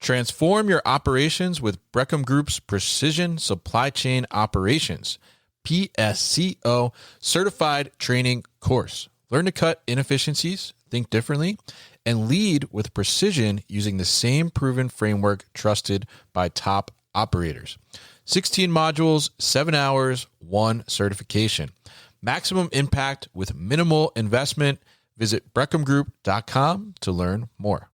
Transform your operations with Breckham Group's Precision Supply Chain Operations, PSCO certified training course. Learn to cut inefficiencies, think differently, and lead with precision using the same proven framework trusted by top operators. 16 modules, 7 hours, 1 certification. Maximum impact with minimal investment. Visit breckhamgroup.com to learn more.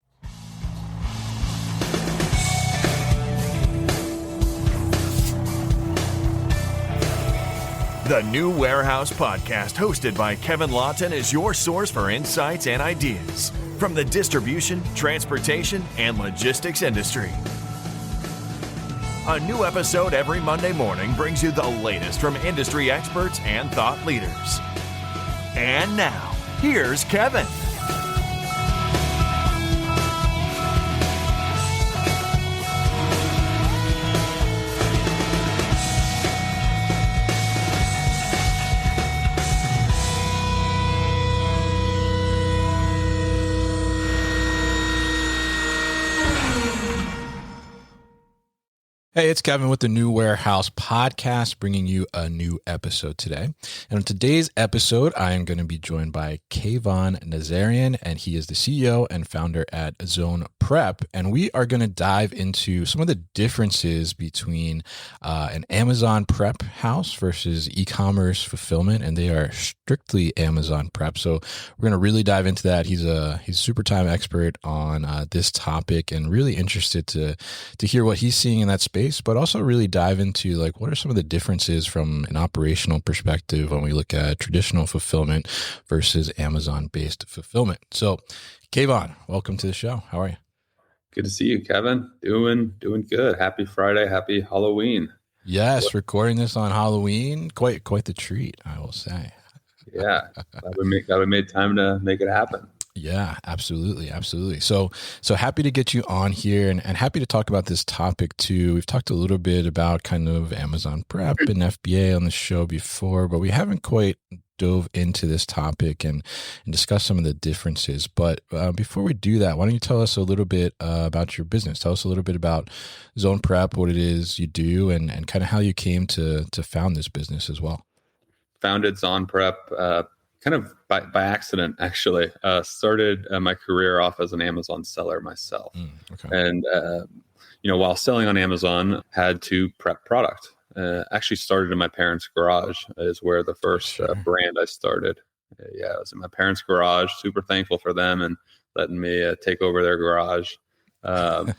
The New Warehouse Podcast, hosted by Kevin Lawton, is your source for insights and ideas from the distribution, transportation, and logistics industry. A new episode every Monday morning brings you the latest from industry experts and thought leaders. And now, here's Kevin. Hey, it's Kevin with the New Warehouse Podcast, bringing you a new episode today. And on today's episode, I am going to be joined by Kayvon Nazarian, and he is the CEO and founder at ZonPrep. And we are going to dive into some of the differences between an Amazon prep house versus e-commerce fulfillment, and they are strictly Amazon prep. So we're going to really dive into that. He's a super time expert on this topic, and really interested to hear what he's seeing in that space, but also really dive into like what are some of the differences from an operational perspective when we look at traditional fulfillment versus Amazon-based fulfillment. So, Kayvon, welcome to the show. How are you? Good to see you, Kevin. Doing good. Happy Friday. Happy Halloween. Yes, recording this on Halloween. Quite the treat, I will say. Yeah, glad we made time to make it happen. Yeah, absolutely. So happy to get you on here and happy to talk about this topic too. We've talked a little bit about kind of Amazon prep and FBA on the show before, but we haven't quite dove into this topic and discuss some of the differences. But before we do that, why don't you tell us a little bit about your business? Tell us a little bit about ZonPrep, what it is you do, and kind of how you came to found this business as well. Founded ZonPrep kind of by accident, actually. Started my career off as an Amazon seller myself. Okay. And, while selling on Amazon, had to prep product. Actually started in my parents' garage is where the first brand I started. It was in my parents' garage. Super thankful for them and letting me take over their garage. But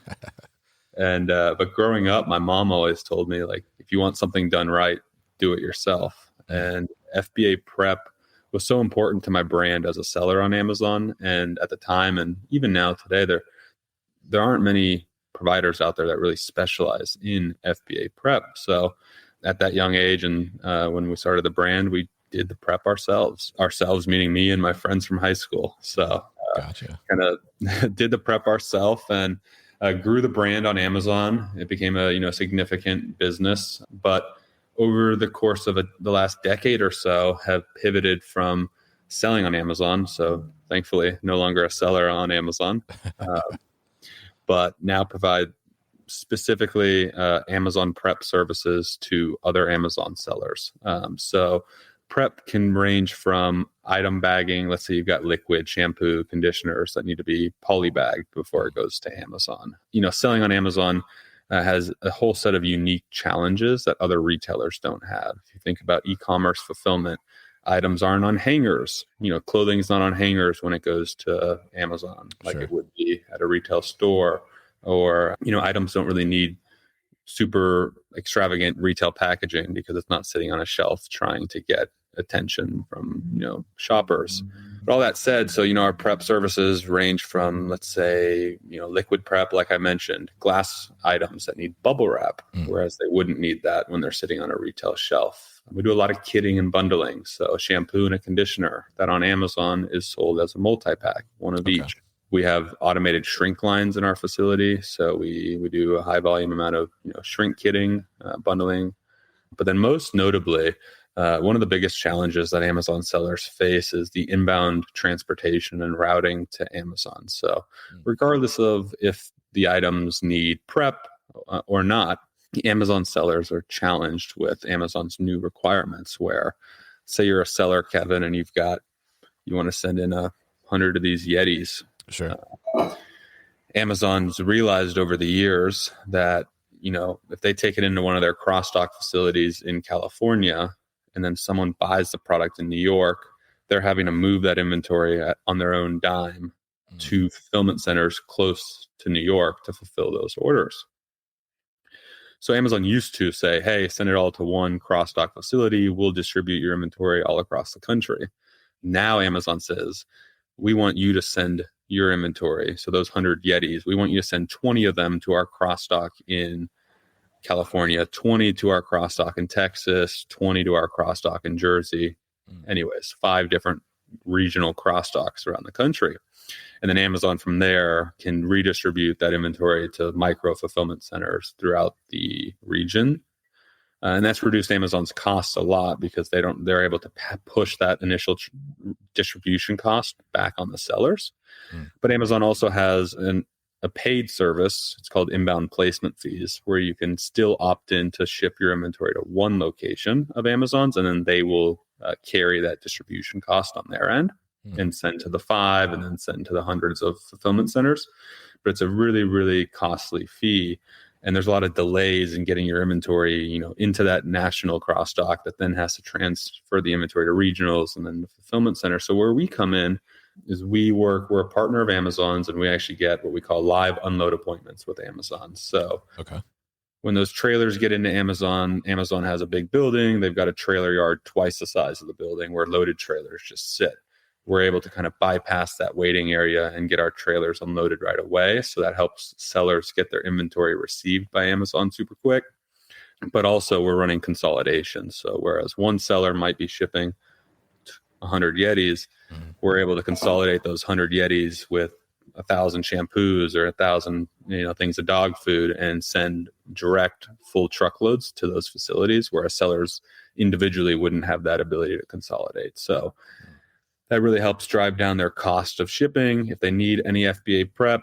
growing up, my mom always told me, like, if you want something done right, do it yourself. And FBA prep was so important to my brand as a seller on Amazon. And at the time, and even now today, there aren't many providers out there that really specialize in FBA prep. So at that young age, and when we started the brand, we did the prep ourselves meaning me and my friends from high school. So Gotcha. Kind of did the prep ourselves and grew the brand on Amazon. It became a significant business, but over the course of the last decade or so, have pivoted from selling on Amazon. So thankfully, no longer a seller on Amazon, but now provide specifically Amazon prep services to other Amazon sellers. So prep can range from item bagging. Let's say you've got liquid, shampoo, conditioners that need to be polybagged before it goes to Amazon. Selling on Amazon has a whole set of unique challenges that other retailers don't have. If you think about e-commerce fulfillment, items aren't on hangers. Clothing's not on hangers when it goes to Amazon, like it would be at a retail store. Or, items don't really need super extravagant retail packaging because it's not sitting on a shelf trying to get attention from, shoppers. But all that said, so, our prep services range from, let's say, liquid prep, like I mentioned, glass items that need bubble wrap, whereas they wouldn't need that when they're sitting on a retail shelf. We do a lot of kitting and bundling. So a shampoo and a conditioner that on Amazon is sold as a multi-pack, one of each. We have automated shrink lines in our facility. So we do a high volume amount of shrink kitting, bundling. But then most notably, one of the biggest challenges that Amazon sellers face is the inbound transportation and routing to Amazon. So regardless of if the items need prep or not, Amazon sellers are challenged with Amazon's new requirements where, say you're a seller, Kevin, and you want to send in 100 of these Yetis. Sure. Amazon's realized over the years that, if they take it into one of their cross-dock facilities in California and then someone buys the product in New York, they're having to move that inventory on their own dime to fulfillment centers close to New York to fulfill those orders. So Amazon used to say, hey, send it all to one cross-dock facility. We'll distribute your inventory all across the country. Now Amazon says, we want you to send your inventory. So those 100 Yetis, we want you to send 20 of them to our cross-dock in California, 20 to our cross-dock in Texas, 20 to our cross-dock in Jersey. Anyways, 5 different regional cross-docks around the country. And then Amazon from there can redistribute that inventory to micro fulfillment centers throughout the region. And that's reduced Amazon's costs a lot because they're able to push that initial distribution cost back on the sellers. But Amazon also has a paid service. It's called inbound placement fees, where you can still opt in to ship your inventory to one location of Amazon's, and then they will carry that distribution cost on their end and send to the 5 and then send to the hundreds of fulfillment centers. But it's a really, really costly fee. And there's a lot of delays in getting your inventory, into that national cross dock that then has to transfer the inventory to regionals and then the fulfillment center. So where we come in is we're a partner of Amazon's, and we actually get what we call live unload appointments with Amazon. So when those trailers get into Amazon has a big building. They've got a trailer yard twice the size of the building where loaded trailers just sit. We're able to kind of bypass that waiting area and get our trailers unloaded right away. So that helps sellers get their inventory received by Amazon super quick. But also we're running consolidation. So whereas one seller might be shipping 100 Yetis, we're able to consolidate those 100 Yetis with 1,000 shampoos or 1,000 things of dog food and send direct full truckloads to those facilities, where sellers individually wouldn't have that ability to consolidate. So that really helps drive down their cost of shipping. If they need any FBA prep,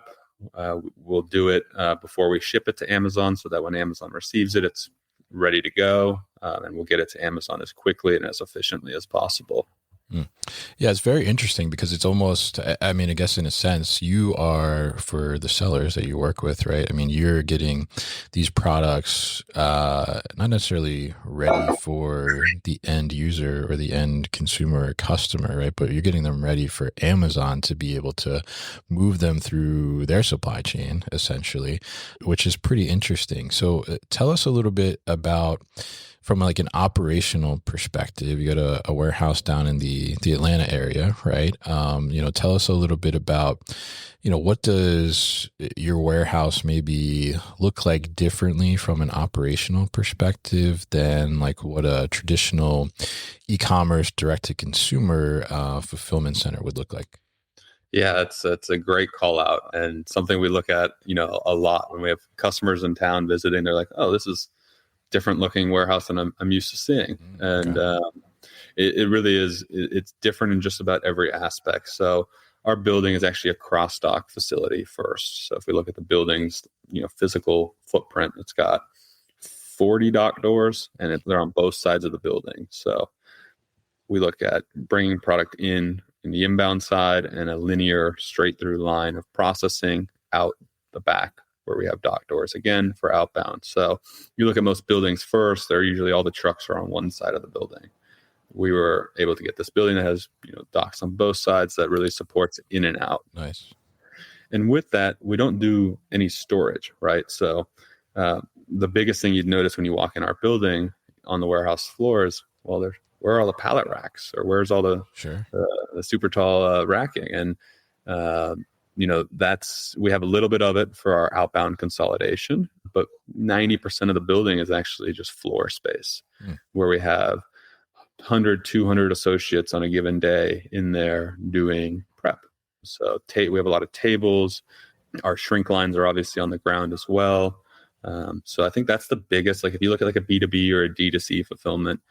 we'll do it before we ship it to Amazon, so that when Amazon receives it, it's ready to go, and we'll get it to Amazon as quickly and as efficiently as possible. Yeah, it's very interesting because it's almost, I guess in a sense, you are, for the sellers that you work with, right? You're getting these products not necessarily ready for the end user or the end consumer or customer, right? But you're getting them ready for Amazon to be able to move them through their supply chain, essentially, which is pretty interesting. So tell us a little bit about, from like an operational perspective, you got a warehouse down in the Atlanta area, right? Tell us a little bit about, what does your warehouse maybe look like differently from an operational perspective than like what a traditional e-commerce direct-to-consumer fulfillment center would look like? Yeah, it's a great call out, and something we look at, a lot when we have customers in town visiting. They're like, oh, this is different looking warehouse than I'm used to seeing. And it really is, it's different in just about every aspect. So our building is actually a cross-dock facility first. So if we look at the building's, physical footprint, it's got 40 dock doors, and they're on both sides of the building. So we look at bringing product in the inbound side and a linear straight through line of processing out the back, where we have dock doors again for outbound. So you look at most buildings first, they're usually all the trucks are on one side of the building. We were able to get this building that has, docks on both sides that really supports in and out. Nice. And with that, we don't do any storage, right? So the biggest thing you'd notice when you walk in our building on the warehouse floor is, well, where are all the pallet racks, or where's all the super tall racking? And we have a little bit of it for our outbound consolidation, but 90% of the building is actually just floor space, where we have 100, 200 associates on a given day in there doing prep. So we have a lot of tables. Our shrink lines are obviously on the ground as well. So I think that's the biggest, like if you look at like a B2B or a D2C fulfillment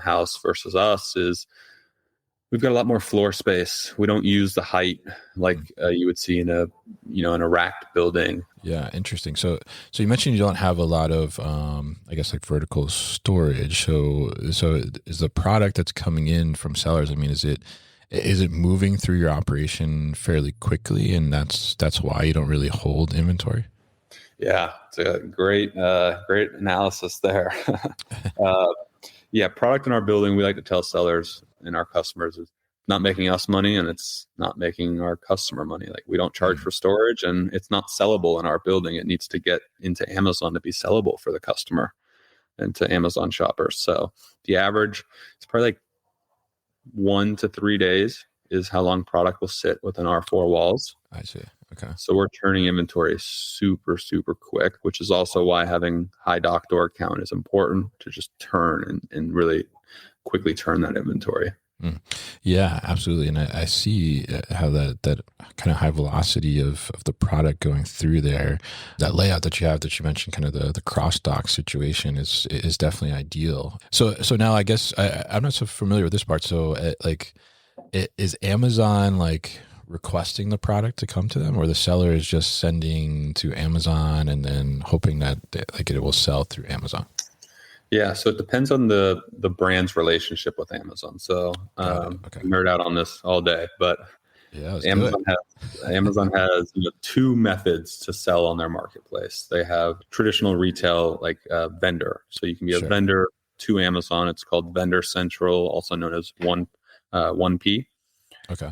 house versus us, is We've got a lot more floor space. We don't use the height like you would see in a racked building. Yeah, interesting. So you mentioned you don't have a lot of, I guess, like vertical storage. So is the product that's coming in from sellers? I mean, is it moving through your operation fairly quickly, and that's why you don't really hold inventory? Yeah, it's a great analysis there. Yeah, product in our building, we like to tell sellers and our customers is not making us money, and it's not making our customer money. Like, we don't charge for storage, and it's not sellable in our building. It needs to get into Amazon to be sellable for the customer and to Amazon shoppers. So the average is probably like 1 to 3 days is how long product will sit within our four walls. I see. Okay. So we're turning inventory super, super quick, which is also why having high dock door count is important, to just turn and really quickly turn that inventory. Yeah, absolutely. And I see how that kind of high velocity of the product going through there, that layout that you mentioned, kind of the cross dock situation is definitely ideal. So now I guess I'm not so familiar with this part. So is Amazon like requesting the product to come to them, or the seller is just sending to Amazon and then hoping that like it will sell through Amazon? Yeah, so it depends on the brand's relationship with Amazon. So Okay. nerd out on this all day, but Yeah, Amazon has two methods to sell on their marketplace. They have traditional retail, like vendor. So you can be a vendor to Amazon. It's called Vendor Central, also known as 1P. Okay.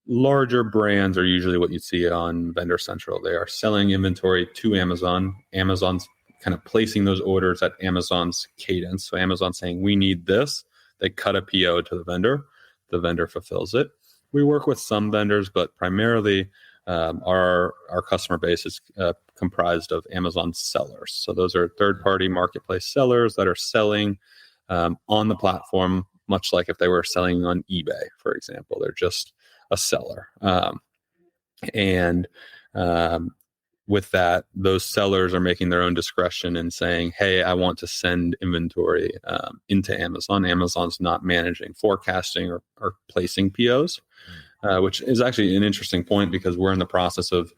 Larger brands are usually what you see on Vendor Central. They are selling inventory to Amazon. Amazon's kind of placing those orders at Amazon's cadence. So Amazon's saying, we need this. They cut a PO to the vendor fulfills it. We work with some vendors, but primarily our customer base is comprised of Amazon sellers. So those are third-party marketplace sellers that are selling on the platform, much like if they were selling on eBay, for example. They're just a seller. With that, those sellers are making their own discretion and saying, hey, I want to send inventory into Amazon. Amazon's not managing forecasting or placing POs, which is actually an interesting point, because we're in the process of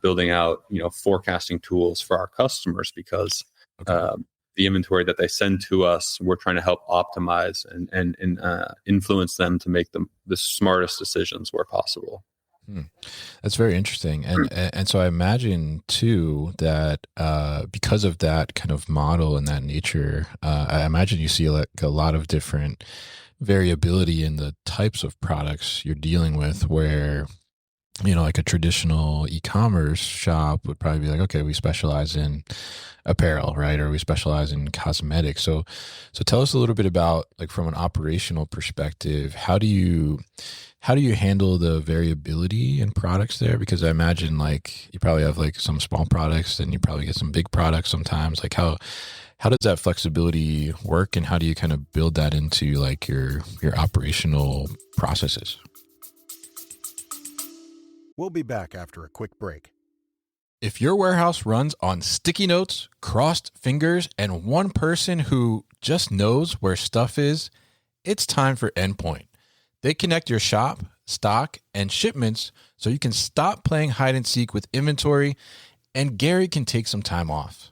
building out forecasting tools for our customers, because the inventory that they send to us, we're trying to help optimize and influence them to make the smartest decisions where possible. That's very interesting. And so I imagine too that because of that kind of model and that nature, I imagine you see like a lot of different variability in the types of products you're dealing with, where like a traditional e-commerce shop would probably be like, okay, we specialize in apparel, right? Or we specialize in cosmetics. So tell us a little bit about, like, from an operational perspective, how do you handle the variability in products there? Because I imagine like you probably have like some small products, and you probably get some big products sometimes. Like how does that flexibility work, and how do you kind of build that into like your operational processes? We'll be back after a quick break. If your warehouse runs on sticky notes, crossed fingers, and one person who just knows where stuff is, it's time for Endpoint. They connect your shop, stock, and shipments so you can stop playing hide and seek with inventory, and Gary can take some time off.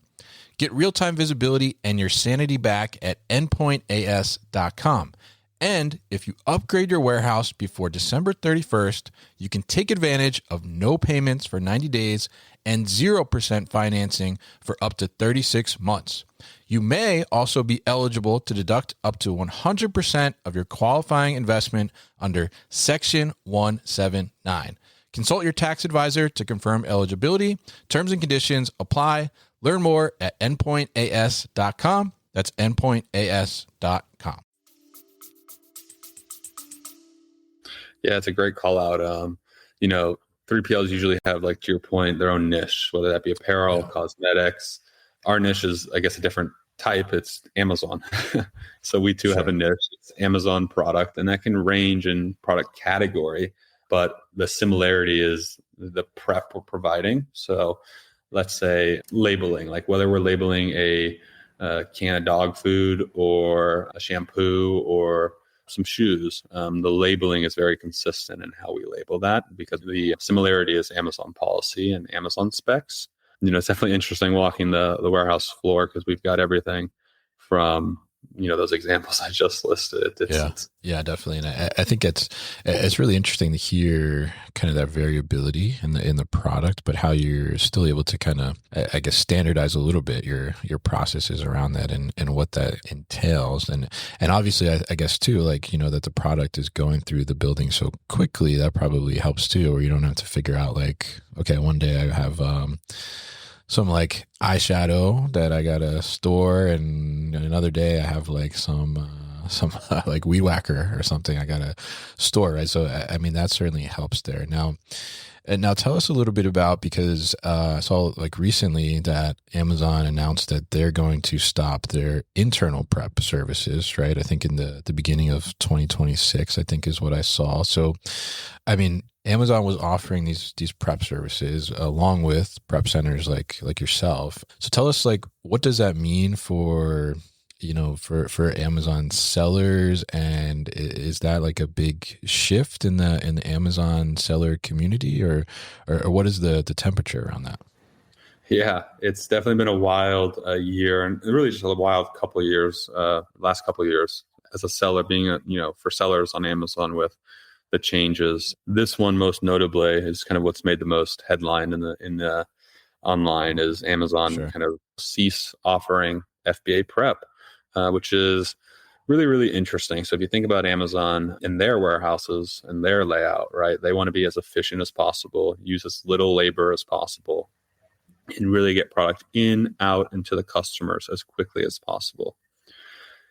Get real-time visibility and your sanity back at endpointas.com. And if you upgrade your warehouse before December 31st, you can take advantage of no payments for 90 days and 0% financing for up to 36 months. You may also be eligible to deduct up to 100% of your qualifying investment under Section 179. Consult your tax advisor to confirm eligibility. Terms and conditions apply. Learn more at endpointas.com. That's endpointas.com. Yeah, it's a great call out. 3PLs usually have, like, to your point, their own niche, whether that be apparel, cosmetics. Our niche is, I guess, a different type. It's Amazon. So we too have a niche. It's Amazon product, and that can range in product category, but the similarity is the prep we're providing. So let's say labeling, like whether we're labeling a can of dog food or a shampoo or some shoes. The labeling is very consistent in how we label that because the similarity is Amazon policy and Amazon specs. It's definitely interesting walking the warehouse floor because we've got everything from those examples I just listed. Yeah, definitely. And I think it's really interesting to hear kind of that variability in the product, but how you're still able to kind of, I guess, standardize a little bit your processes around that and what that entails. And obviously, I guess too, like, that the product is going through the building so quickly, that probably helps too, or you don't have to figure out like, okay, one day I have some like eyeshadow that I gotta store, and another day I have like some like weed whacker or something I gotta store, right? So I mean that certainly helps there. Now tell us a little bit about, because I saw like recently that Amazon announced that they're going to stop their internal prep services, right? I think in the beginning of 2026, I think is what I saw. So I mean, Amazon was offering these prep services along with prep centers like yourself. So tell us, like, what does that mean for Amazon sellers, and is that like a big shift in the Amazon seller community, or what is the temperature around that? Yeah, it's definitely been a wild year, and really just a wild couple of years, last couple of years as a seller, being for sellers on Amazon with the changes. This one most notably is kind of what's made the most headline in the online is Amazon kind of cease offering FBA prep, which is really, really interesting. So if you think about Amazon in their warehouses and their layout, right, they want to be as efficient as possible, use as little labor as possible, and really get product in, out, and to the customers as quickly as possible.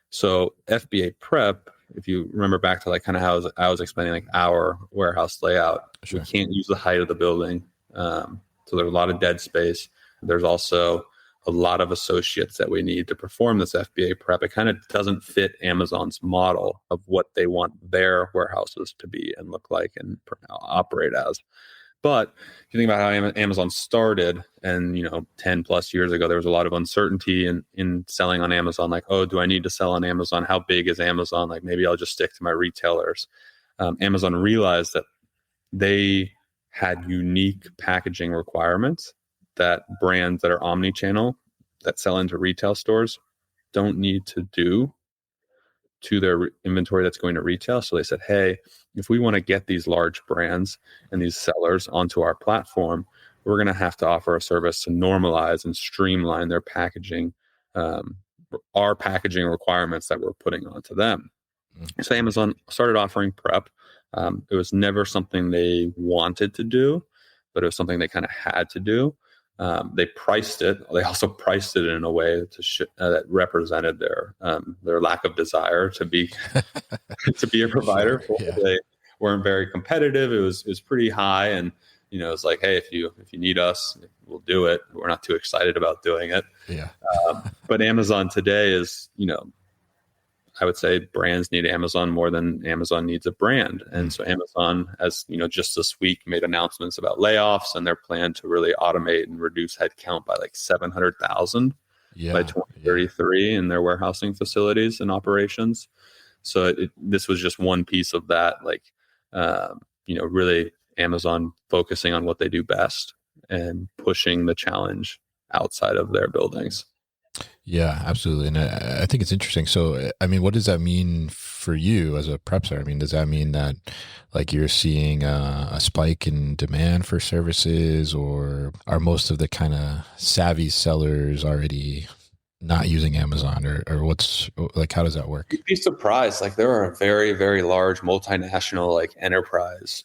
So FBA prep, if you remember back to like kind of how I was explaining like our warehouse layout, we can't use the height of the building. So there's a lot of dead space. There's also a lot of associates that we need to perform this FBA prep. It kind of doesn't fit Amazon's model of what they want their warehouses to be and look like and operate as. But if you think about how Amazon started, and 10 plus years ago, there was a lot of uncertainty in selling on Amazon. Like, oh, do I need to sell on Amazon? How big is Amazon? Like, maybe I'll just stick to my retailers. Amazon realized that they had unique packaging requirements that brands that are omni-channel that sell into retail stores don't need to do to their inventory that's going to retail. So they said, hey, if we want to get these large brands and these sellers onto our platform, we're going to have to offer a service to normalize and streamline their packaging, our packaging requirements that we're putting onto them. So Amazon started offering prep. It was never something they wanted to do, but it was something they kind of had to do. They priced it. They also priced it in a way that represented their lack of desire to be a provider. They weren't very competitive. It was pretty high, and it's like, hey, if you need us, we'll do it. We're not too excited about doing it. Yeah. But Amazon today is, I would say brands need Amazon more than Amazon needs a brand. And so Amazon has, just this week made announcements about layoffs and their plan to really automate and reduce headcount by like 700,000 by 2033 in their warehousing facilities and operations. So this was just one piece of that, like, really Amazon focusing on what they do best and pushing the challenge outside of their buildings. Yeah, absolutely. And I think it's interesting. So, I mean, what does that mean for you as a prep seller? I mean, does that mean that like you're seeing a spike in demand for services, or are most of the kind of savvy sellers already not using Amazon, or what's like, how does that work? You'd be surprised. Like there are very, very large multinational like enterprise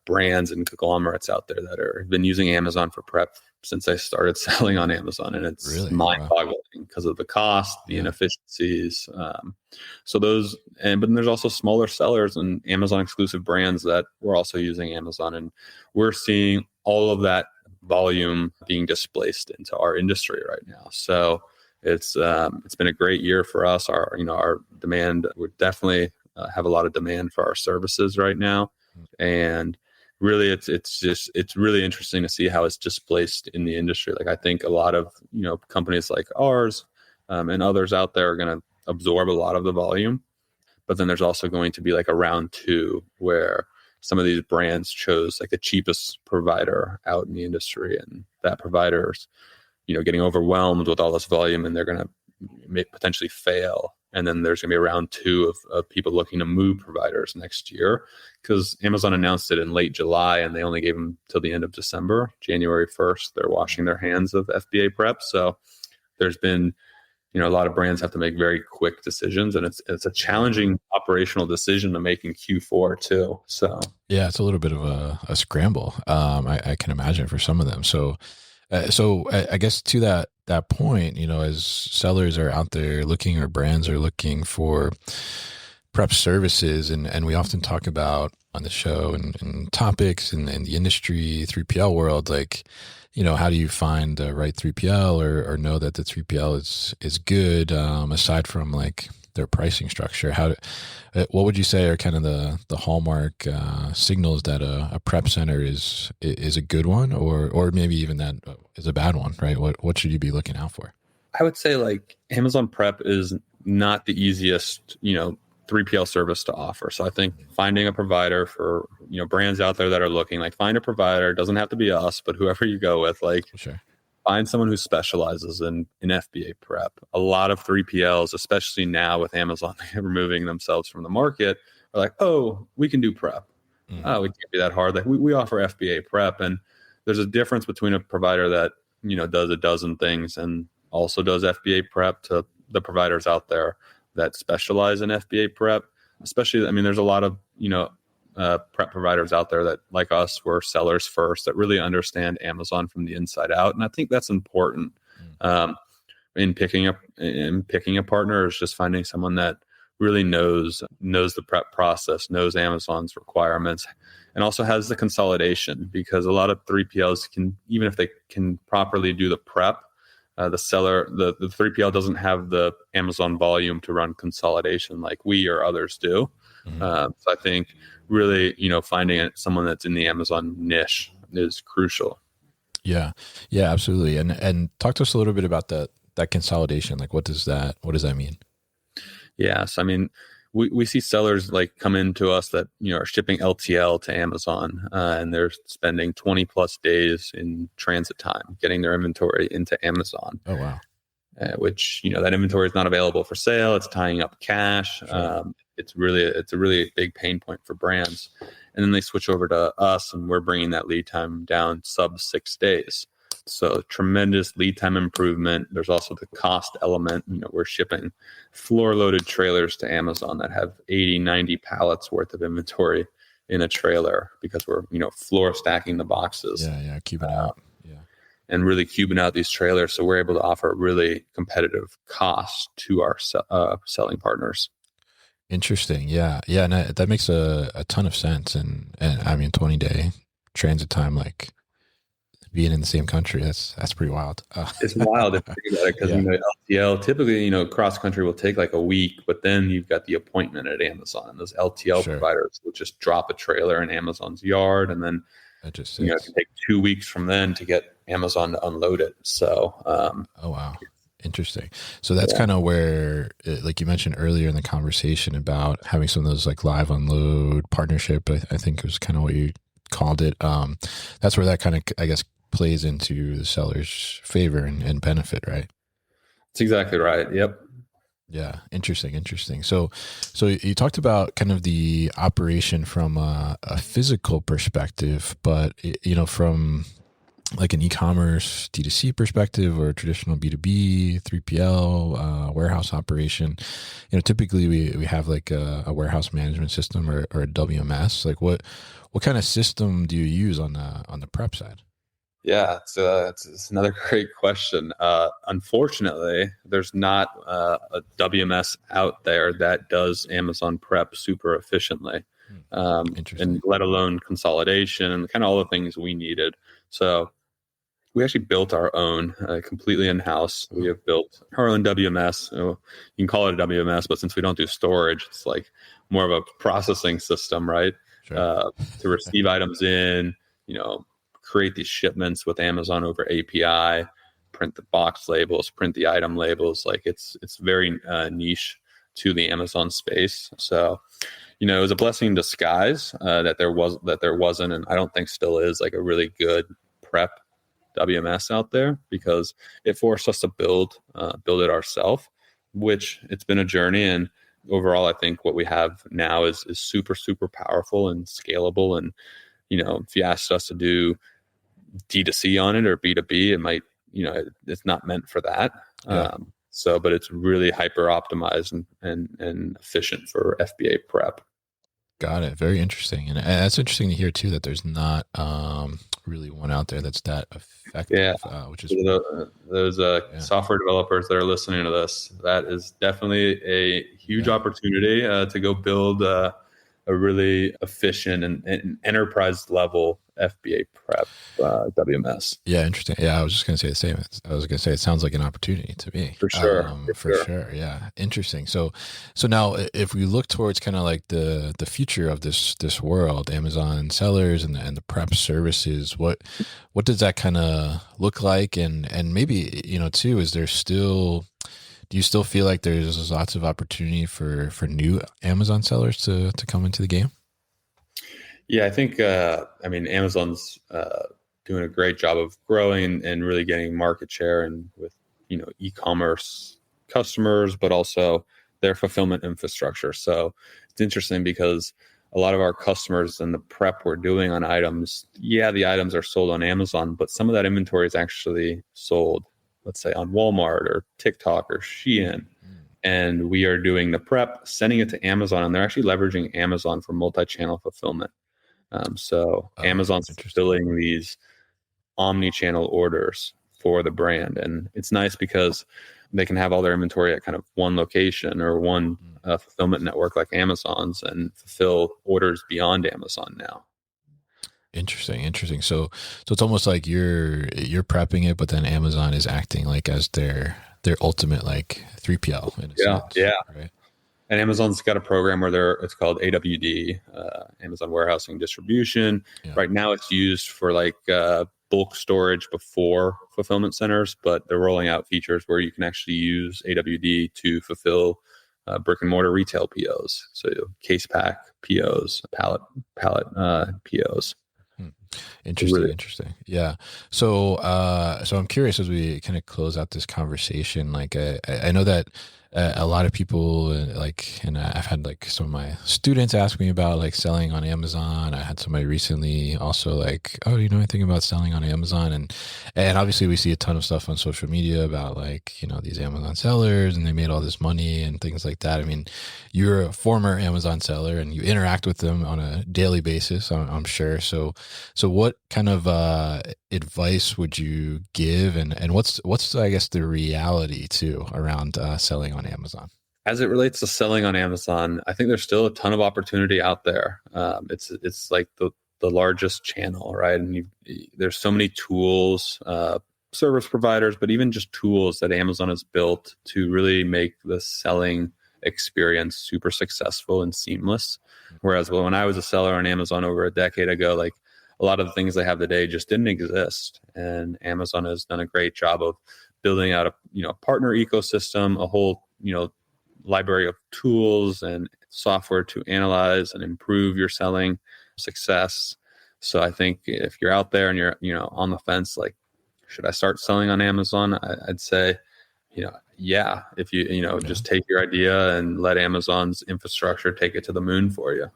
brands and conglomerates out there that have been using Amazon for prep since I started selling on Amazon, and it's really mind-boggling because of the cost, the inefficiencies. So those, but then there's also smaller sellers and Amazon exclusive brands that were also using Amazon, and we're seeing all of that volume being displaced into our industry right now. So it's been a great year for us. Our demand, we definitely have a lot of demand for our services right now, and really it's really interesting to see how it's displaced in the industry. Like I think a lot of companies like ours and others out there are going to absorb a lot of the volume, But then there's also going to be like a round two where some of these brands chose like the cheapest provider out in the industry, and that provider's, getting overwhelmed with all this volume, and they're going to potentially fail. And then there's going to be a round two of people looking to move providers next year, because Amazon announced it in late July and they only gave them till the end of December. January 1st, they're washing their hands of FBA prep. So there's been, a lot of brands have to make very quick decisions, and it's a challenging operational decision to make in Q4 too. So yeah, it's a little bit of a scramble. I can imagine for some of them. So I guess to that point, as sellers are out there looking, or brands are looking for prep services, and we often talk about on the show and topics and the industry 3PL world, like, how do you find the right 3PL or know that the 3PL is good, aside from like their pricing structure? What would you say are kind of the hallmark signals that a prep center is a good one, or maybe even that is a bad one, right? What should you be looking out for? I would say like Amazon Prep is not the easiest, 3PL service to offer. So I think finding a provider for, brands out there that are looking, like, find a provider. It doesn't have to be us, but whoever you go with, like, sure, find someone who specializes in FBA prep. A lot of 3PLs, especially now with Amazon removing themselves from the market, are like, oh, we can do prep. Oh, we can't be that hard. Like, we offer FBA prep. And there's a difference between a provider that, does a dozen things and also does FBA prep, to the providers out there that specialize in FBA prep. Especially, there's a lot of, prep providers out there that, like us, were sellers first, that really understand Amazon from the inside out. And I think that's important in picking a partner, is just finding someone that really knows the prep process, knows Amazon's requirements, and also has the consolidation, because a lot of 3PLs can, even if they can properly do the prep, the 3PL doesn't have the Amazon volume to run consolidation like we or others do. So I think really, finding someone that's in the Amazon niche is crucial. Yeah, absolutely. And talk to us a little bit about that consolidation. Like, what does that mean? Yes, we see sellers like come into us that are shipping LTL to Amazon, and they're spending 20 plus days in transit time getting their inventory into Amazon. Oh wow! Which that inventory is not available for sale. It's tying up cash. Sure. It's a really big pain point for brands. And then they switch over to us, and we're bringing that lead time down sub 6 days. So tremendous lead time improvement. There's also the cost element. We're shipping floor loaded trailers to Amazon that have 80, 90 pallets worth of inventory in a trailer, because we're, floor stacking the boxes. Yeah. Cubing out. Yeah. And really cubing out these trailers. So we're able to offer a really competitive cost to our selling partners. Interesting. Yeah. And that makes a ton of sense. And 20-day transit time, like, being in the same country, that's pretty wild. It's wild if you think about it, because LTL typically, cross country will take like a week, but then you've got the appointment at Amazon, and those LTL providers will just drop a trailer in Amazon's yard, and then it can take 2 weeks from then to get Amazon to unload it. So, oh wow, interesting. So that's kind of where, like you mentioned earlier in the conversation about having some of those like live unload partnership. I think it was kind of what you called it. That's where that kind of, I guess, plays into the seller's favor and benefit, right? That's exactly right. Yep. Yeah. Interesting. So you talked about kind of the operation from a physical perspective, but from like an e-commerce D2C perspective, or traditional B2B 3PL warehouse operation, typically we have like a warehouse management system or a WMS. Like what kind of system do you use on the prep side? Yeah, it's another great question. Unfortunately, there's not a WMS out there that does Amazon Prep super efficiently, and let alone consolidation and kind of all the things we needed. So we actually built our own completely in-house. We have built our own WMS. You can call it a WMS, but since we don't do storage, it's like more of a processing system, right? Sure. To receive items in, create these shipments with Amazon over API, print the box labels, print the item labels. Like it's very niche to the Amazon space. So, it was a blessing in disguise that there wasn't, and I don't think still is, like a really good prep WMS out there, because it forced us to build it ourselves, which it's been a journey. And overall, I think what we have now is super, super powerful and scalable. And, if you asked us to do D2C on it or B2B, it might, it's not meant for that. Yeah. But it's really hyper optimized and efficient for FBA prep. Got it. Very interesting. And that's interesting to hear too, that there's not really one out there that's that effective, which is those software developers that are listening to this, that is definitely a huge opportunity to go build a really efficient and enterprise level FBA prep WMS. Yeah, interesting. Yeah, I was just going to say the same. I was going to say it sounds like an opportunity to me. For sure. For sure. Yeah, interesting. So now, if we look towards kind of like the future of this world, Amazon sellers and the prep services, what does that kind of look like? And maybe too, is there still? Do you still feel like there's lots of opportunity for new Amazon sellers to come into the game? Yeah, I think, Amazon's doing a great job of growing and really getting market share, and with, e-commerce customers, but also their fulfillment infrastructure. So it's interesting because a lot of our customers and the prep we're doing on items, the items are sold on Amazon, but some of that inventory is actually sold, let's say, on Walmart or TikTok or Shein. And we are doing the prep, sending it to Amazon, and they're actually leveraging Amazon for multi-channel fulfillment. Amazon's fulfilling these omni-channel orders for the brand. And it's nice because they can have all their inventory at kind of one location or one fulfillment network like Amazon's, and fulfill orders beyond Amazon now. Interesting. So it's almost like you're prepping it, but then Amazon is acting like as their ultimate like 3PL in a sense. Yeah. Right? And Amazon's got a program where it's called AWD, Amazon Warehousing Distribution. Yeah. Right now it's used for like bulk storage before fulfillment centers, but they're rolling out features where you can actually use AWD to fulfill brick and mortar retail POs. So case pack POs, pallet POs. Interesting. Yeah. So I'm curious, as we kind of close out this conversation, like I know that a lot of people and I've had like some of my students ask me about like selling on Amazon. I had somebody recently also like, oh, do you know anything about selling on Amazon? And obviously we see a ton of stuff on social media about like, these Amazon sellers and they made all this money and things like that. I mean, you're a former Amazon seller and you interact with them on a daily basis, I'm sure. So what kind of advice would you give, and what's I guess the reality too around selling on Amazon? As it relates to selling on Amazon, I think there's still a ton of opportunity out there. It's like the largest channel, right? And there's so many tools, service providers, but even just tools that Amazon has built to really make the selling experience super successful and seamless. Whereas when I was a seller on Amazon over a decade ago, like a lot of the things they have today just didn't exist. And Amazon has done a great job of building out a partner ecosystem, a whole library of tools and software to analyze and improve your selling success. So I think if you're out there and you're on the fence, like, should I start selling on Amazon? I'd say, if you just take your idea and let Amazon's infrastructure take it to the moon for you.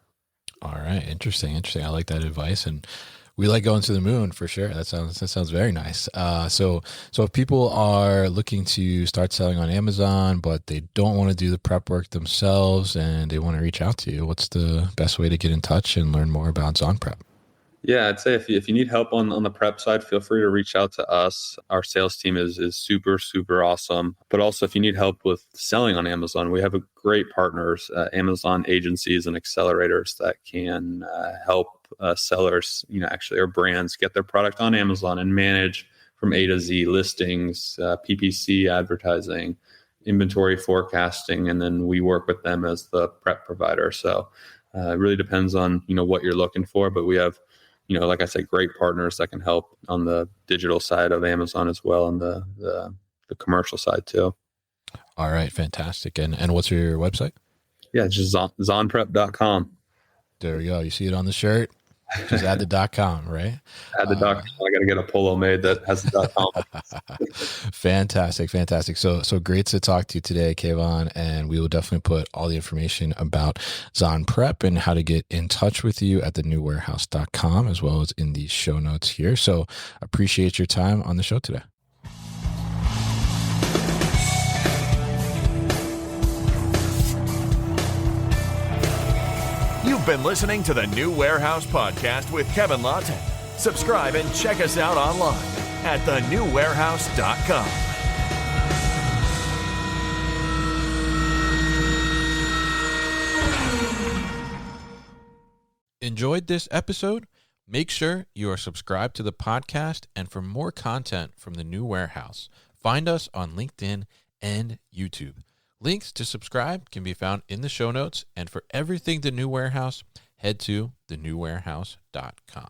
All right. Interesting. I like that advice. And we like going to the moon for sure. That sounds very nice. So if people are looking to start selling on Amazon, but they don't want to do the prep work themselves and they want to reach out to you, what's the best way to get in touch and learn more about ZonPrep? Yeah, I'd say if you need help on the prep side, feel free to reach out to us. Our sales team is super, super awesome. But also if you need help with selling on Amazon, we have a great partners, Amazon agencies and accelerators that can help sellers, actually, or brands get their product on Amazon and manage from A to Z listings, PPC advertising, inventory forecasting, and then we work with them as the prep provider. So it really depends on, what you're looking for, but we have, like I said, great partners that can help on the digital side of Amazon as well, and the commercial side too. All right, fantastic. And what's your website? Yeah, it's just zonprep.com. There we go. You see it on the shirt. Just add the .com, right? Add the .com. I got to get a polo made that has the .com. Fantastic. So great to talk to you today, Kayvon, and we will definitely put all the information about ZonPrep and how to get in touch with you at thenewwarehouse.com, as well as in the show notes here. So appreciate your time on the show today. You've been listening to the New Warehouse Podcast with Kevin Lawton. Subscribe and check us out online at thenewwarehouse.com. Enjoyed this episode? Make sure you are subscribed to the podcast, and for more content from the New Warehouse, find us on LinkedIn and YouTube. Links to subscribe can be found in the show notes, and for everything The New Warehouse, head to thenewwarehouse.com.